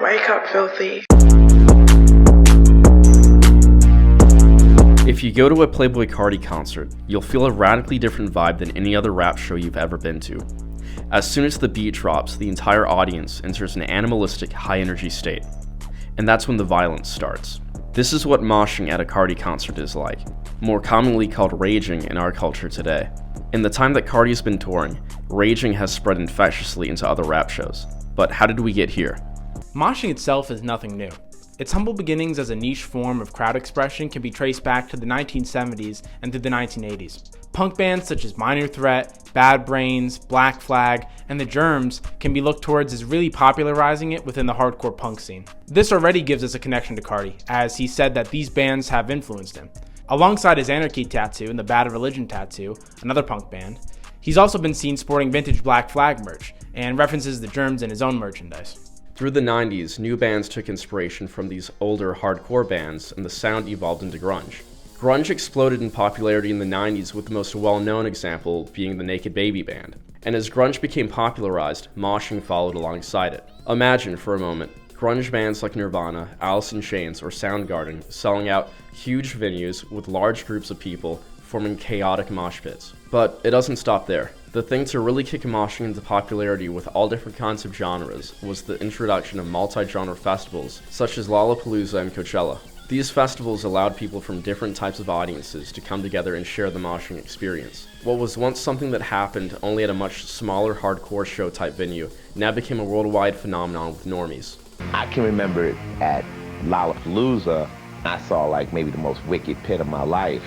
Wake up, filthy. If you go to a Playboi Carti concert, you'll feel a radically different vibe than any other rap show you've ever been to. As soon as the beat drops, the entire audience enters an animalistic, high-energy state. And that's when the violence starts. This is what moshing at a Carti concert is like, more commonly called raging in our culture today. In the time that Carti's been touring, raging has spread infectiously into other rap shows. But how did we get here? Moshing itself is nothing new. Its humble beginnings as a niche form of crowd expression can be traced back to the 1970s and through the 1980s. Punk bands such as Minor Threat, Bad Brains, Black Flag, and The Germs can be looked towards as really popularizing it within the hardcore punk scene. This already gives us a connection to Carti, as he said that these bands have influenced him. Alongside his Anarchy tattoo and the Bad Religion tattoo, another punk band, he's also been seen sporting vintage Black Flag merch, and references The Germs in his own merchandise. Through the 90s, new bands took inspiration from these older hardcore bands, and the sound evolved into grunge. Grunge exploded in popularity in the 90s, with the most well-known example being the Naked Baby band. And as grunge became popularized, moshing followed alongside it. Imagine, for a moment, grunge bands like Nirvana, Alice in Chains, or Soundgarden selling out huge venues with large groups of people forming chaotic mosh pits. But it doesn't stop there. The thing to really kick moshing into popularity with all different kinds of genres was the introduction of multi-genre festivals such as Lollapalooza and Coachella. These festivals allowed people from different types of audiences to come together and share the moshing experience. What was once something that happened only at a much smaller hardcore show type venue now became a worldwide phenomenon with normies. I can remember it at Lollapalooza. I saw like maybe the most wicked pit of my life.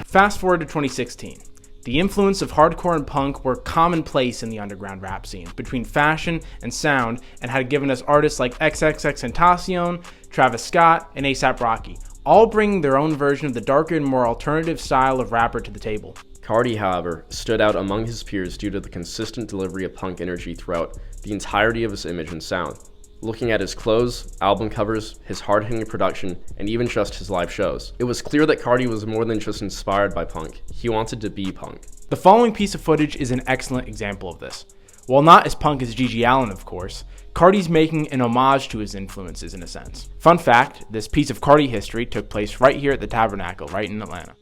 Fast forward to 2016. The influence of hardcore and punk were commonplace in the underground rap scene, between fashion and sound, and had given us artists like XXXTentacion, Travis Scott, and A$AP Rocky, all bringing their own version of the darker and more alternative style of rapper to the table. Carti, however, stood out among his peers due to the consistent delivery of punk energy throughout the entirety of his image and sound. Looking at his clothes, album covers, his hard-hitting production, and even just his live shows, it was clear that Carti was more than just inspired by punk. He wanted to be punk. The following piece of footage is an excellent example of this. While not as punk as Gigi Allen, of course, Carti's making an homage to his influences in a sense. Fun fact, this piece of Carti history took place right here at the Tabernacle, right in Atlanta.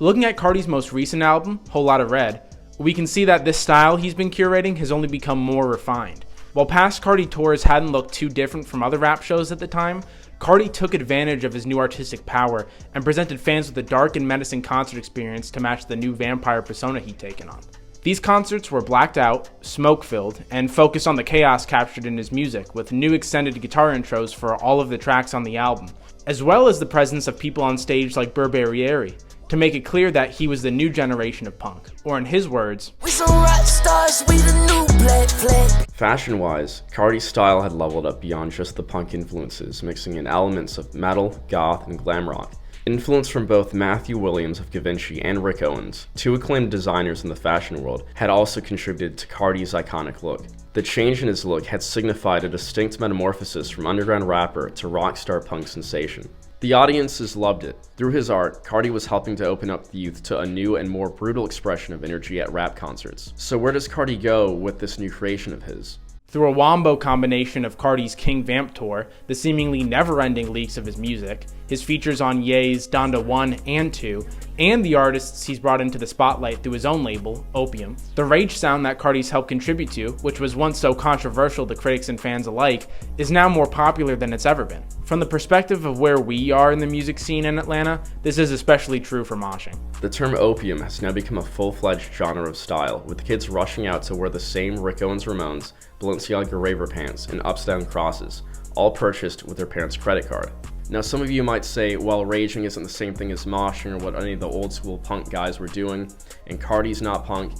Looking at Carti's most recent album, Whole Lotta Red, we can see that this style he's been curating has only become more refined. While past Carti tours hadn't looked too different from other rap shows at the time, Carti took advantage of his new artistic power and presented fans with a dark and menacing concert experience to match the new vampire persona he'd taken on. These concerts were blacked out, smoke-filled, and focused on the chaos captured in his music, with new extended guitar intros for all of the tracks on the album, as well as the presence of people on stage like Burberry, to make it clear that he was the new generation of punk, or in his words, "We some rock stars, we the new Black Flag." Fashion-wise, Carti's style had leveled up beyond just the punk influences, mixing in elements of metal, goth, and glam rock. Influence from both Matthew Williams of Givenchy and Rick Owens, two acclaimed designers in the fashion world, had also contributed to Carti's iconic look. The change in his look had signified a distinct metamorphosis from underground rapper to rock star punk sensation. The audiences loved it. Through his art, Carti was helping to open up the youth to a new and more brutal expression of energy at rap concerts. So where does Carti go with this new creation of his? Through a wombo combination of Carti's King Vamp tour, the seemingly never-ending leaks of his music, his features on Ye's Donda 1 and 2, and the artists he's brought into the spotlight through his own label, Opium, the rage sound that Carti's helped contribute to, which was once so controversial to critics and fans alike, is now more popular than it's ever been. From the perspective of where we are in the music scene in Atlanta, this is especially true for moshing. The term opium has now become a full-fledged genre of style, with kids rushing out to wear the same Rick Owens Ramones, Balenciaga Raver pants, and upside-down crosses, all purchased with their parents' credit card. Now some of you might say, well, raging isn't the same thing as moshing or what any of the old school punk guys were doing, and Carti's not punk.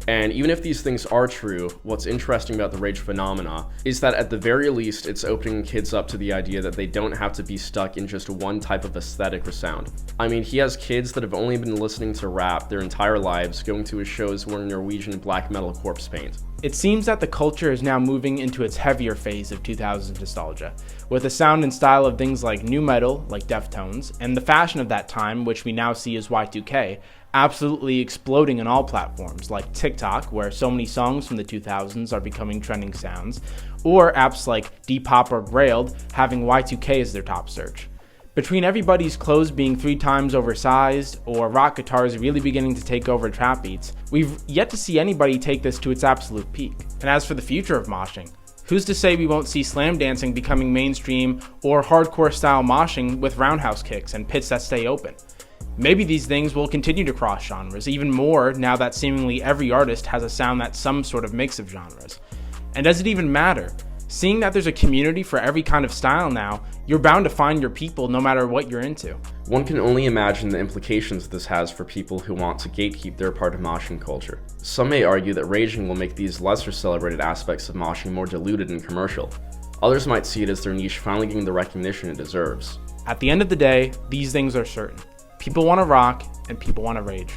And even if these things are true, what's interesting about the rage phenomena is that at the very least it's opening kids up to the idea that they don't have to be stuck in just one type of aesthetic or sound. I mean, he has kids that have only been listening to rap their entire lives, going to his shows wearing Norwegian black metal corpse paint. It seems that the culture is now moving into its heavier phase of 2000s nostalgia, with the sound and style of things like nu metal, like Deftones, and the fashion of that time, which we now see as Y2K, absolutely exploding on all platforms, like TikTok, where so many songs from the 2000s are becoming trending sounds, or apps like Depop or Brailled having Y2K as their top search. Between everybody's clothes being 3 times oversized, or rock guitars really beginning to take over trap beats, we've yet to see anybody take this to its absolute peak. And as for the future of moshing, who's to say we won't see slam dancing becoming mainstream, or hardcore style moshing with roundhouse kicks and pits that stay open? Maybe these things will continue to cross genres even more now that seemingly every artist has a sound that's some sort of mix of genres. And does it even matter? Seeing that there's a community for every kind of style now, you're bound to find your people no matter what you're into. One can only imagine the implications this has for people who want to gatekeep their part of moshing culture. Some may argue that raging will make these lesser celebrated aspects of moshing more diluted and commercial. Others might see it as their niche finally getting the recognition it deserves. At the end of the day, these things are certain. People want to rock, and people want to rage.